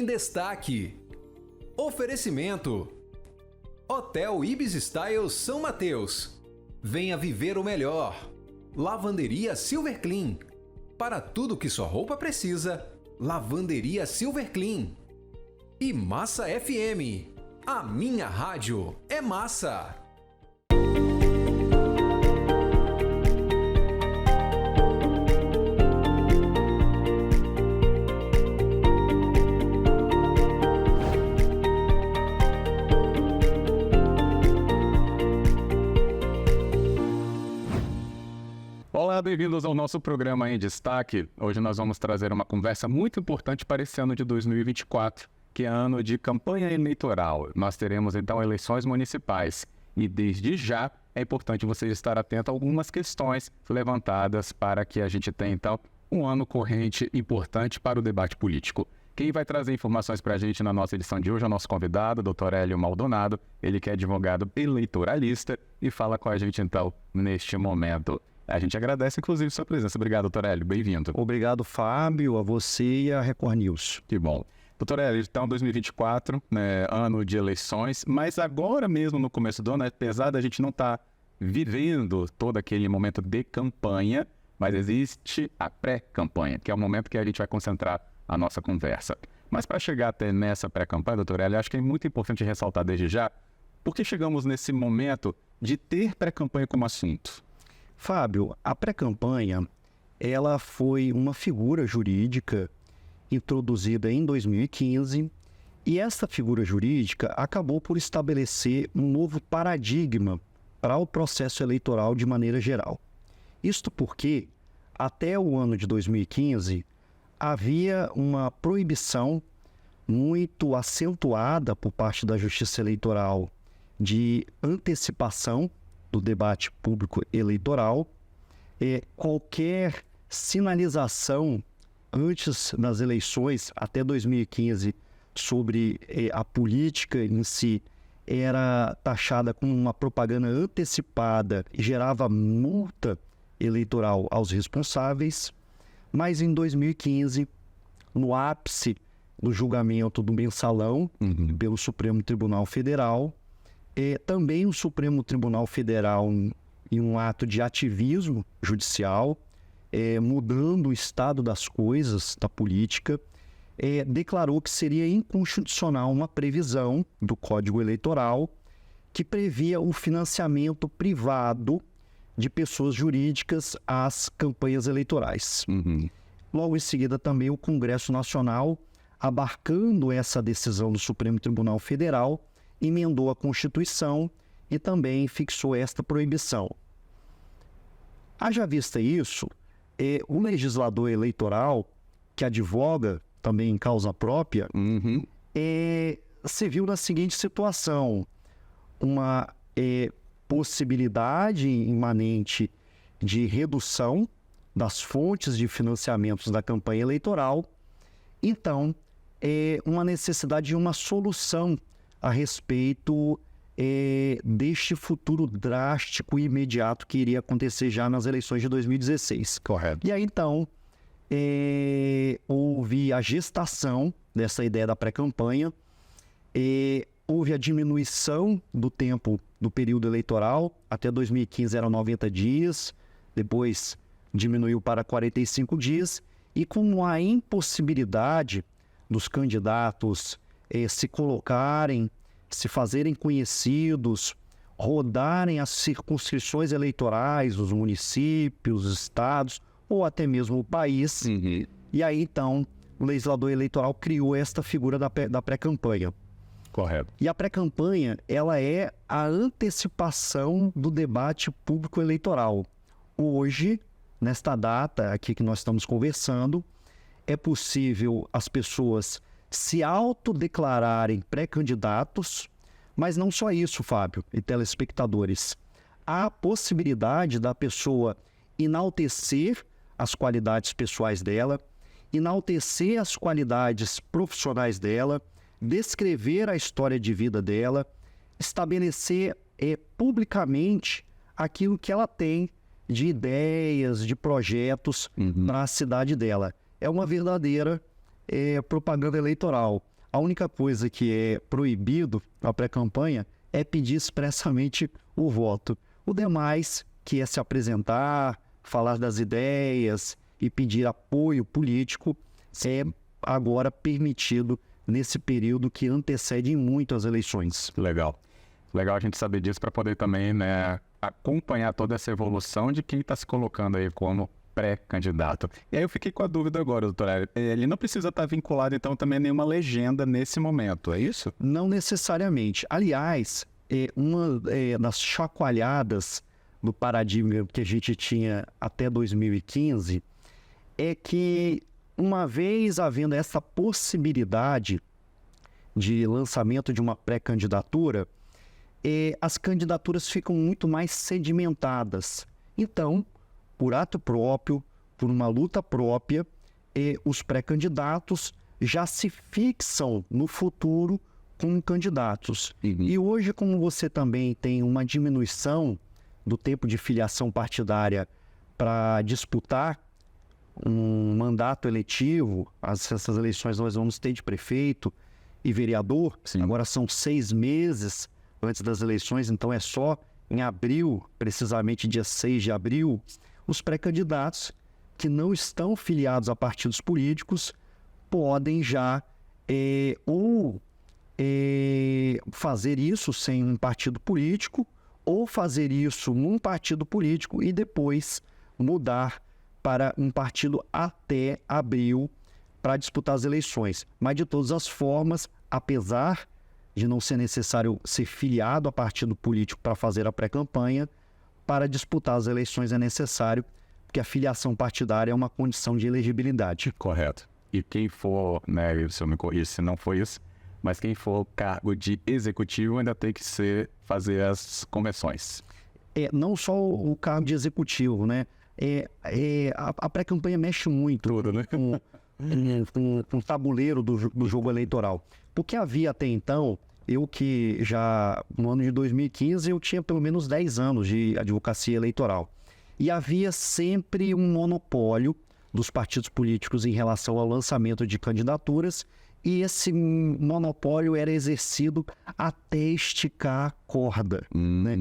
em destaque. Oferecimento: Hotel Ibis Style São Mateus. Venha viver o melhor. Lavanderia Silver Clean. Para tudo que sua roupa precisa, Lavanderia Silver Clean. E Massa FM. A minha rádio é massa. Olá, bem-vindos ao nosso programa em destaque. Hoje nós vamos trazer uma conversa muito importante para esse ano de 2024, que é ano de campanha eleitoral. Nós teremos então eleições municipais e desde já é importante você estar atento a algumas questões levantadas para que a gente tenha então um ano corrente importante para o debate político. Quem vai trazer informações para a gente na nossa edição de hoje é o nosso convidado, Dr. Hélio Maldonado, ele que é advogado eleitoralista e fala com a gente então neste momento. A gente agradece, inclusive, sua presença. Obrigado, doutor Hélio. Bem-vindo. Obrigado, Fábio, a você e a Record News. Que bom. Doutor Hélio, então 2024, né, ano de eleições, mas agora mesmo no começo do ano, apesar da gente não estar vivendo todo aquele momento de campanha, mas existe a pré-campanha, que é o momento que a gente vai concentrar a nossa conversa. Mas para chegar até nessa pré-campanha, doutor Hélio, acho que é muito importante ressaltar desde já, porque chegamos nesse momento de ter pré-campanha como assunto. Fábio, a pré-campanha, ela foi uma figura jurídica introduzida em 2015 e essa figura jurídica acabou por estabelecer um novo paradigma para o processo eleitoral de maneira geral. Isto porque, até o ano de 2015, havia uma proibição muito acentuada por parte da Justiça Eleitoral de antecipação do debate público eleitoral, qualquer sinalização antes das eleições, até 2015, sobre a política em si, era taxada como uma propaganda antecipada e gerava multa eleitoral aos responsáveis, mas em 2015, no ápice do julgamento do mensalão pelo Supremo Tribunal Federal, também o Supremo Tribunal Federal, em um ato de ativismo judicial, mudando o estado das coisas da política, declarou que seria inconstitucional uma previsão do Código Eleitoral que previa o financiamento privado de pessoas jurídicas às campanhas eleitorais. Logo em seguida, também o Congresso Nacional, abarcando essa decisão do Supremo Tribunal Federal, emendou a Constituição e também fixou esta proibição. Haja vista isso, o legislador eleitoral, que advoga também em causa própria, se viu na seguinte situação: uma possibilidade imanente de redução das fontes de financiamentos da campanha eleitoral, então, uma necessidade de uma solução a respeito deste futuro drástico e imediato que iria acontecer já nas eleições de 2016. Correto. E aí, então, houve a gestação dessa ideia da pré-campanha, houve a diminuição do tempo do período eleitoral, até 2015 eram 90 dias, depois diminuiu para 45 dias, e com a impossibilidade dos candidatos se colocarem, se fazerem conhecidos, rodarem as circunscrições eleitorais, os municípios, os estados, ou até mesmo o país. E aí, então, o legislador eleitoral criou esta figura da pré-campanha. Correto. E a pré-campanha, ela é a antecipação do debate público eleitoral. Hoje, nesta data aqui que nós estamos conversando, é possível as pessoas se autodeclararem pré-candidatos, mas não só isso, Fábio e telespectadores. Há a possibilidade da pessoa enaltecer as qualidades pessoais dela, enaltecer as qualidades profissionais dela, descrever a história de vida dela, estabelecer publicamente aquilo que ela tem de ideias, de projetos para a cidade dela. É uma verdadeira propaganda eleitoral. a única coisa que é proibido na pré-campanha é pedir expressamente o voto. O demais, que é se apresentar, falar das ideias e pedir apoio político, é agora permitido nesse período que antecede muito as eleições. Legal. Legal a gente saber disso para poder também, né, acompanhar toda essa evolução de quem está se colocando aí como pré-candidato. E aí eu fiquei com a dúvida agora, doutor Hélio. Ele não precisa estar vinculado, então, também a nenhuma legenda nesse momento, é isso? Não necessariamente. Aliás, uma das chacoalhadas do paradigma que a gente tinha até 2015 é que, uma vez havendo essa possibilidade de lançamento de uma pré-candidatura, as candidaturas ficam muito mais sedimentadas. Então, por ato próprio, por uma luta própria, os pré-candidatos já se fixam no futuro como candidatos. E hoje, como você também tem uma diminuição do tempo de filiação partidária para disputar um mandato eletivo, essas eleições nós vamos ter de prefeito e vereador, Sim. Agora são 6 meses antes das eleições, então é só em abril, precisamente dia 6 de abril, os pré-candidatos que não estão filiados a partidos políticos podem já fazer isso sem um partido político ou fazer isso num partido político e depois mudar para um partido até abril para disputar as eleições. Mas, de todas as formas, apesar de não ser necessário ser filiado a partido político para fazer a pré-campanha, para disputar as eleições é necessário, porque a filiação partidária é uma condição de elegibilidade. Correto. E quem for, né, se eu me corrija se não foi isso, mas quem for cargo de executivo ainda tem que fazer as convenções. Não só o cargo de executivo, né? A pré-campanha mexe muito Tudo, né? com o tabuleiro do jogo eleitoral. Porque havia até então, eu que já no ano de 2015 eu tinha pelo menos 10 anos de advocacia eleitoral. E havia sempre um monopólio dos partidos políticos em relação ao lançamento de candidaturas, e esse monopólio era exercido até esticar a corda. Né?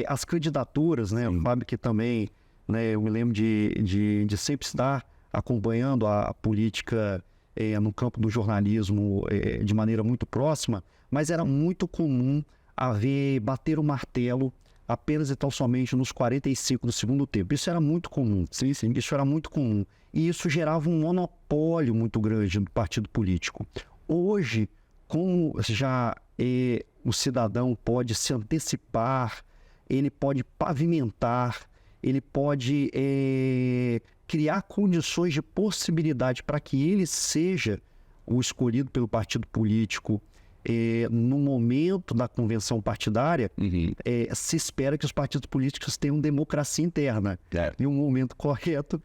As candidaturas, né, o Fábio que também, né, eu me lembro de sempre estar acompanhando a política no campo do jornalismo de maneira muito próxima, mas era muito comum bater o martelo apenas e tão somente nos 45 do segundo tempo. Isso era muito comum. Sim. Isso era muito comum. E isso gerava um monopólio muito grande do partido político. Hoje, como já o cidadão pode se antecipar, ele pode pavimentar, ele pode criar condições de possibilidade para que ele seja o escolhido pelo partido político no momento da convenção partidária, se espera que os partidos políticos tenham democracia interna. E o momento correto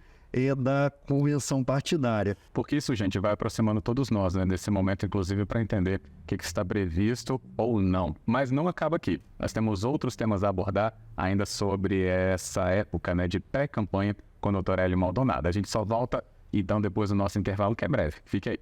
da convenção partidária. Porque isso, gente, vai aproximando todos nós, né, desse momento, inclusive, para entender o que está previsto ou não. Mas não acaba aqui. Nós temos outros temas a abordar ainda sobre essa época, né, de pré-campanha com o doutor Hélio Maldonado. A gente só volta, então, depois do nosso intervalo, que é breve. Fique aí.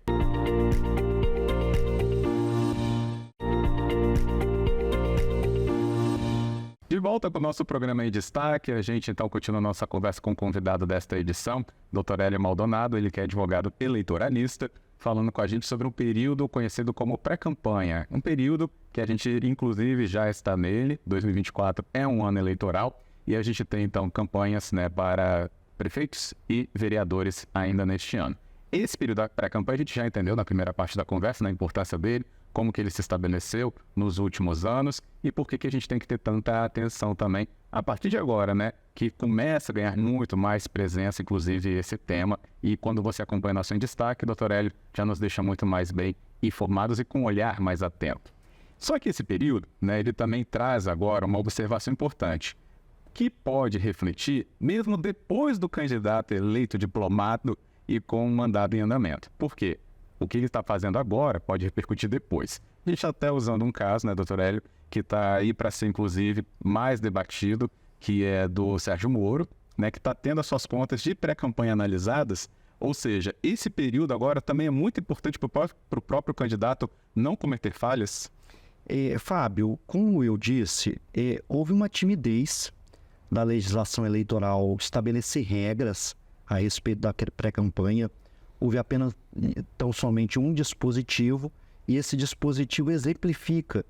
De volta para o nosso programa em destaque, a gente então continua a nossa conversa com o convidado desta edição, Dr. Hélio Maldonado, ele que é advogado eleitoralista, falando com a gente sobre um período conhecido como pré-campanha, um período que a gente inclusive já está nele, 2024 é um ano eleitoral, e a gente tem então campanhas, né, para prefeitos e vereadores ainda neste ano. Esse período da pré-campanha a gente já entendeu na primeira parte da conversa, na importância dele, como que ele se estabeleceu nos últimos anos e por que a gente tem que ter tanta atenção também a partir de agora, né? Que começa a ganhar muito mais presença, inclusive, esse tema. E quando você acompanha nosso Em Destaque, Dr. Hélio já nos deixa muito mais bem informados e com um olhar mais atento. Só que esse período, né, ele também traz agora uma observação importante, que pode refletir mesmo depois do candidato eleito diplomado e com um mandado em andamento. Por quê? O que ele está fazendo agora pode repercutir depois. A gente até usando um caso, né, doutor Hélio, que está aí para ser, inclusive, mais debatido, que é do Sérgio Moro, né, que está tendo as suas contas de pré-campanha analisadas Ou seja, esse período agora também é muito importante para o próprio candidato não cometer falhas? Fábio, como eu disse, houve uma timidez da legislação eleitoral estabelecer regras a respeito da pré-campanha. Houve apenas tão somente um dispositivo, e esse dispositivo exemplifica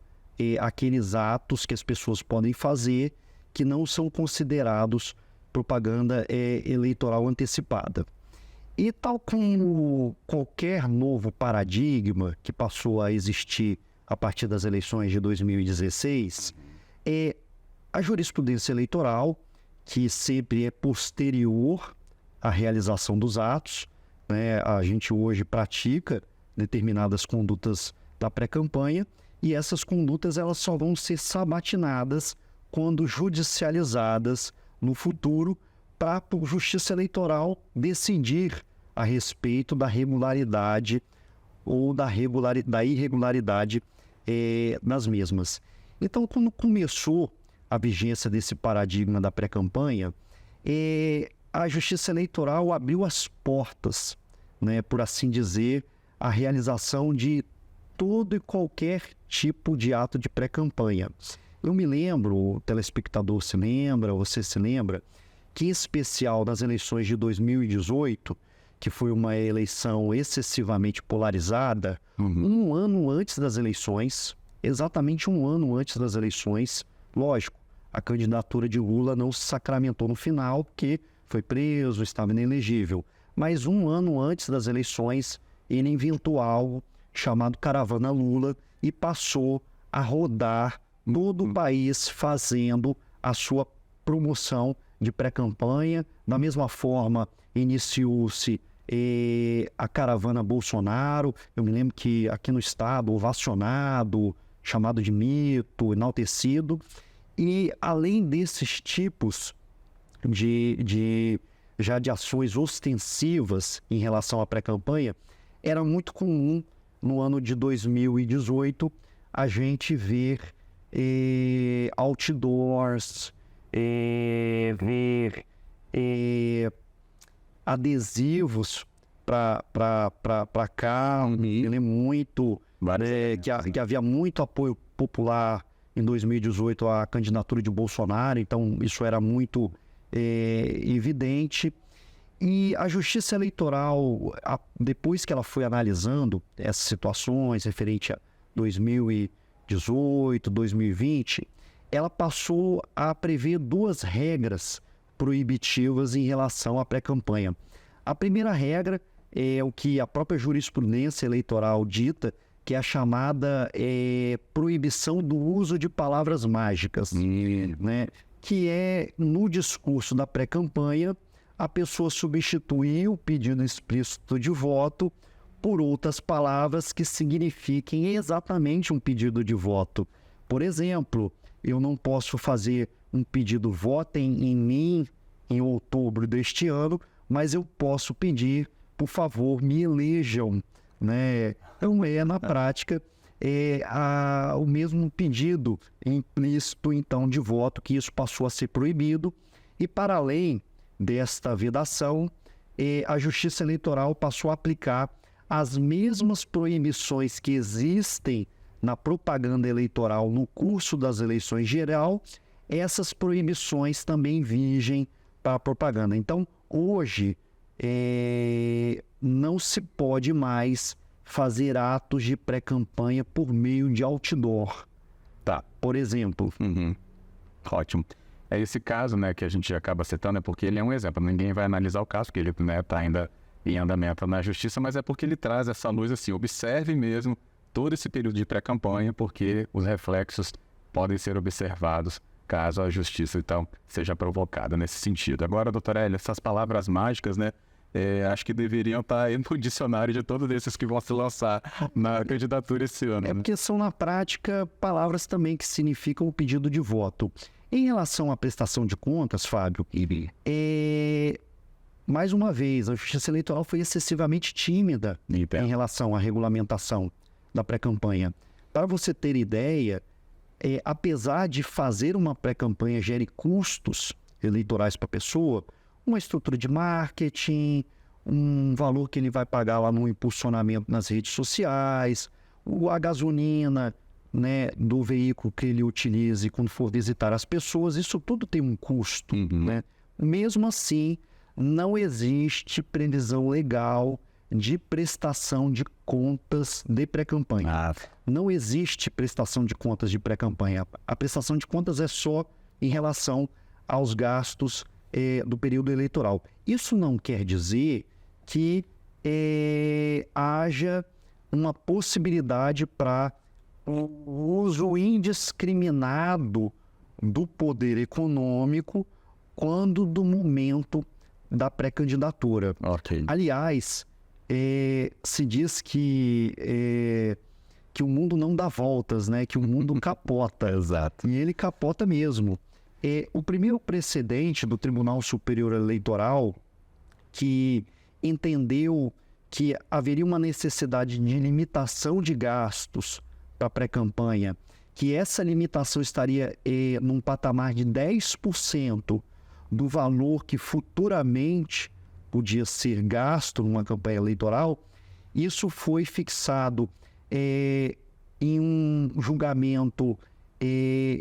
aqueles atos que as pessoas podem fazer que não são considerados propaganda eleitoral antecipada. E tal como qualquer novo paradigma que passou a existir a partir das eleições de 2016, a jurisprudência eleitoral, que sempre é posterior à realização dos atos, né? A gente hoje pratica determinadas condutas da pré-campanha, e essas condutas elas só vão ser sabatinadas quando judicializadas no futuro, para a Justiça Eleitoral decidir a respeito da regularidade ou da irregularidade nas mesmas. Então, quando começou a vigência desse paradigma da pré-campanha, a Justiça Eleitoral abriu as portas, né, por assim dizer, à realização de todo e qualquer tipo de ato de pré-campanha. Eu me lembro, o telespectador se lembra, você se lembra, que em especial nas eleições de 2018, que foi uma eleição excessivamente polarizada, um ano antes das eleições, exatamente um ano antes das eleições, lógico, a candidatura de Lula não se sacramentou no final, porque foi preso, estava inelegível. Mas um ano antes das eleições, ele inventou algo chamado Caravana Lula e passou a rodar todo o país fazendo a sua promoção de pré-campanha. Da mesma forma, iniciou-se a Caravana Bolsonaro. Eu me lembro que aqui no estado, ovacionado, chamado de mito, enaltecido. E além desses tipos de ações ostensivas em relação à pré-campanha, era muito comum no ano de 2018 a gente ver outdoors, ver adesivos para cá. Me lembro muito que havia muito apoio popular em 2018 à candidatura de Bolsonaro, então isso era muito evidente. E a Justiça Eleitoral, depois que ela foi analisando essas situações referente a 2018, 2020, ela passou a prever duas regras proibitivas em relação à pré-campanha. A primeira regra é o que a própria jurisprudência eleitoral dita, que é a chamada proibição do uso de palavras mágicas, né? Que é, no discurso da pré-campanha, a pessoa substituir o pedido explícito de voto por outras palavras que signifiquem exatamente um pedido de voto. Por exemplo, eu não posso fazer um pedido votem em mim em outubro deste ano, mas eu posso pedir, por favor, me elejam, né? Então, na prática, o mesmo pedido implícito, então, de voto, que isso passou a ser proibido. E, para além desta vedação, a Justiça Eleitoral passou a aplicar as mesmas proibições que existem na propaganda eleitoral no curso das eleições geral. Essas proibições também vigem para a propaganda. Então, hoje, não se pode mais fazer atos de pré-campanha por meio de outdoor. Tá. Por exemplo. Ótimo. É esse caso, né, que a gente acaba citando, porque ele é um exemplo. Ninguém vai analisar o caso, porque ele está ainda em andamento na justiça, mas é porque ele traz essa luz assim, observe mesmo todo esse período de pré-campanha, porque os reflexos podem ser observados caso a justiça, então, seja provocada nesse sentido. Agora, doutora Hélia, essas palavras mágicas, né, acho que deveriam estar aí no dicionário de todos esses que vão se lançar na candidatura esse ano. Porque são, na prática, palavras também que significam o pedido de voto. Em relação à prestação de contas, Fábio, mais uma vez, a Justiça Eleitoral foi excessivamente tímida em relação à regulamentação da pré-campanha. Para você ter ideia, apesar de fazer uma pré-campanha gere custos eleitorais para a pessoa, uma estrutura de marketing, um valor que ele vai pagar lá no impulsionamento nas redes sociais, a gasolina, né, do veículo que ele utilize quando for visitar as pessoas, isso tudo tem um custo, né? Mesmo assim, não existe previsão legal de prestação de contas de pré-campanha. Não existe prestação de contas de pré-campanha. A prestação de contas é só em relação aos gastos do período eleitoral. Isso não quer dizer que haja uma possibilidade para o uso indiscriminado do poder econômico quando do momento da pré-candidatura. Ok. Aliás, se diz que o mundo não dá voltas, né? Que o mundo capota. Exato. E ele capota mesmo. O primeiro precedente do Tribunal Superior Eleitoral, que entendeu que haveria uma necessidade de limitação de gastos para a pré-campanha, que essa limitação estaria num patamar de 10% do valor que futuramente podia ser gasto numa campanha eleitoral, isso foi fixado em um julgamento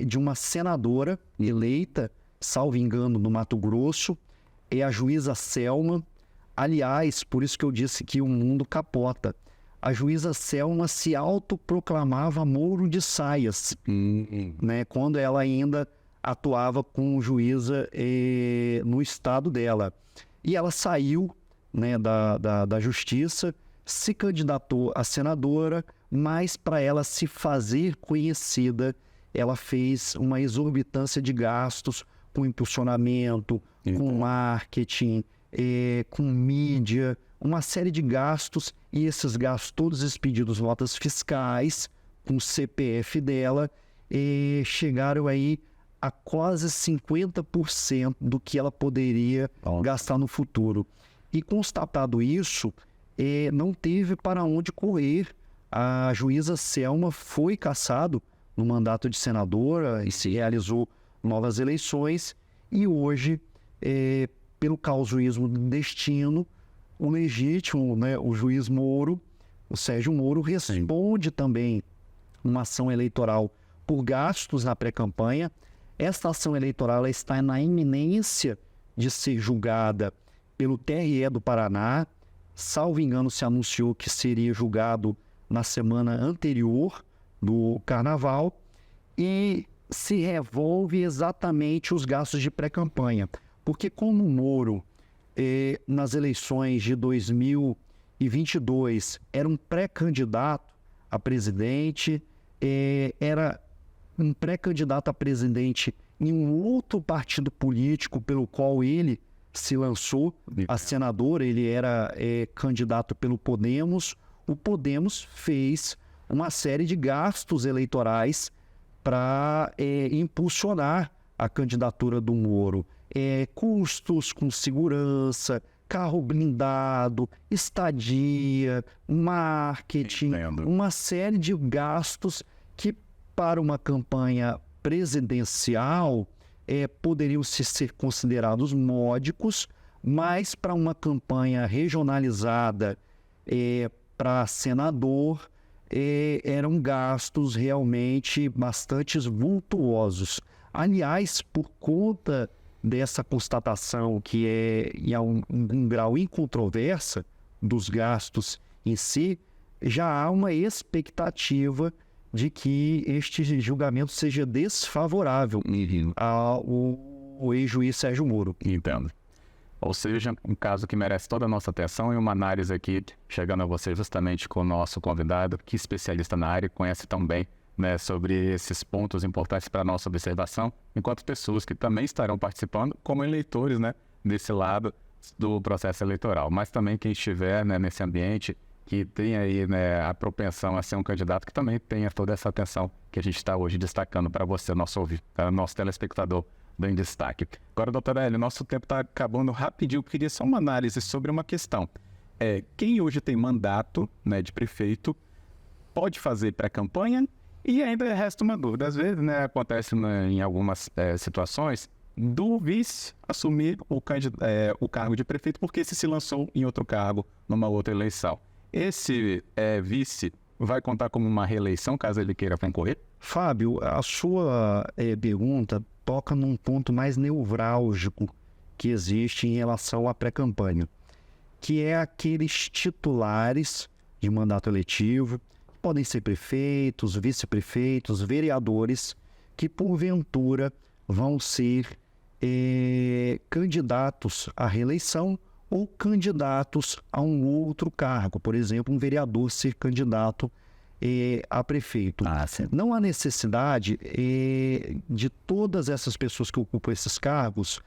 de uma senadora eleita, salvo engano, no Mato Grosso, a juíza Selma. Aliás, por isso que eu disse que o mundo capota. A juíza Selma se autoproclamava Moro de Saias, né, quando ela ainda atuava como juíza no estado dela. E ela saiu, né, da justiça, se candidatou a senadora, mas para ela se fazer conhecida, ela fez uma exorbitância de gastos com impulsionamento, com marketing, com mídia, uma série de gastos, e esses gastos todos expedidos notas fiscais, com o CPF dela, chegaram aí a quase 50% do que ela poderia gastar no futuro. E constatado isso, não teve para onde correr. A juíza Selma foi cassado no mandato de senadora e se realizou novas eleições, e hoje, pelo causuísmo do destino, o legítimo, né, o juiz Moro, o Sérgio Moro, responde também uma ação eleitoral por gastos na pré-campanha. Esta ação eleitoral ela está na iminência de ser julgada pelo TRE do Paraná. Salvo engano, se anunciou que seria julgado na semana anterior do Carnaval, e se revolve exatamente os gastos de pré-campanha. Porque como o Moro, nas eleições de 2022, era um pré-candidato a presidente, era um pré-candidato a presidente em um outro partido político pelo qual ele se lançou a senador, ele era candidato pelo Podemos. O Podemos fez uma série de gastos eleitorais para impulsionar a candidatura do Moro. Custos com segurança, carro blindado, estadia, marketing, uma série de gastos que para uma campanha presidencial poderiam ser considerados módicos, mas para uma campanha regionalizada para senador eram gastos realmente bastante vultuosos. Aliás, por conta dessa constatação que em um grau incontroversa dos gastos em si, já há uma expectativa de que este julgamento seja desfavorável ao ex-juiz Sérgio Moro. Entendo. Ou seja, um caso que merece toda a nossa atenção e uma análise aqui, chegando a você justamente com o nosso convidado, que é especialista na área e conhece tão bem, né, sobre esses pontos importantes para a nossa observação, enquanto pessoas que também estarão participando como eleitores, né, desse lado do processo eleitoral, mas também quem estiver, né, nesse ambiente, que tem aí, né, a propensão a ser um candidato, que também tenha toda essa atenção que a gente está hoje destacando para você, nosso ouvinte, nosso telespectador do Em Destaque. Agora, doutora Hélia, nosso tempo está acabando rapidinho. Eu queria só uma análise sobre uma questão. Quem hoje tem mandato, né, de prefeito pode fazer pré-campanha? E ainda resta uma dúvida. Às vezes, né, acontece em algumas situações do vice assumir o cargo de prefeito, porque esse se lançou em outro cargo numa outra eleição. Esse vice vai contar como uma reeleição, caso ele queira concorrer? Fábio, a sua pergunta toca num ponto mais nevrálgico que existe em relação à pré-campanha, que é aqueles titulares de mandato eletivo, podem ser prefeitos, vice-prefeitos, vereadores, que porventura vão ser candidatos à reeleição ou candidatos a um outro cargo. Por exemplo, um vereador ser candidato a prefeito. Não há necessidade de todas essas pessoas que ocupam esses cargos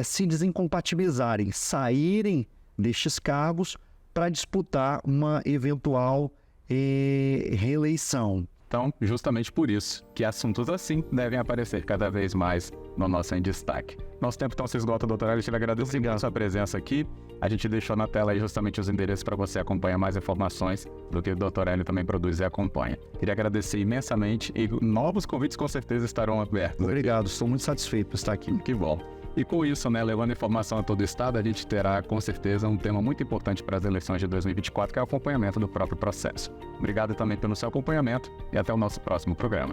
se desincompatibilizarem, saírem destes cargos para disputar uma eventual reeleição. Então, justamente por isso, que assuntos assim devem aparecer cada vez mais no nosso Em Destaque. Nosso tempo então se esgota, doutor Hélio. Eu te agradeço pela sua presença aqui. A gente deixou na tela aí justamente os endereços para você acompanhar mais informações do que o doutor Hélio também produz e acompanha. Queria agradecer imensamente e novos convites com certeza estarão abertos. Obrigado, estou muito satisfeito por estar aqui. Que bom. E com isso, levando informação a todo o estado, a gente terá com certeza um tema muito importante para as eleições de 2024, que é o acompanhamento do próprio processo. Obrigado também pelo seu acompanhamento e até o nosso próximo programa.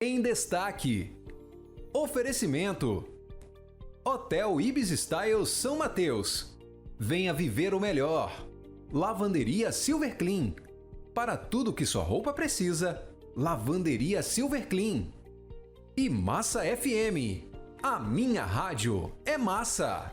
Em Destaque. Oferecimento. Hotel Ibis Style São Mateus. Venha viver o melhor. Lavanderia Silver Clean. Para tudo que sua roupa precisa, Lavanderia Silver Clean. E Massa FM. A minha rádio é massa.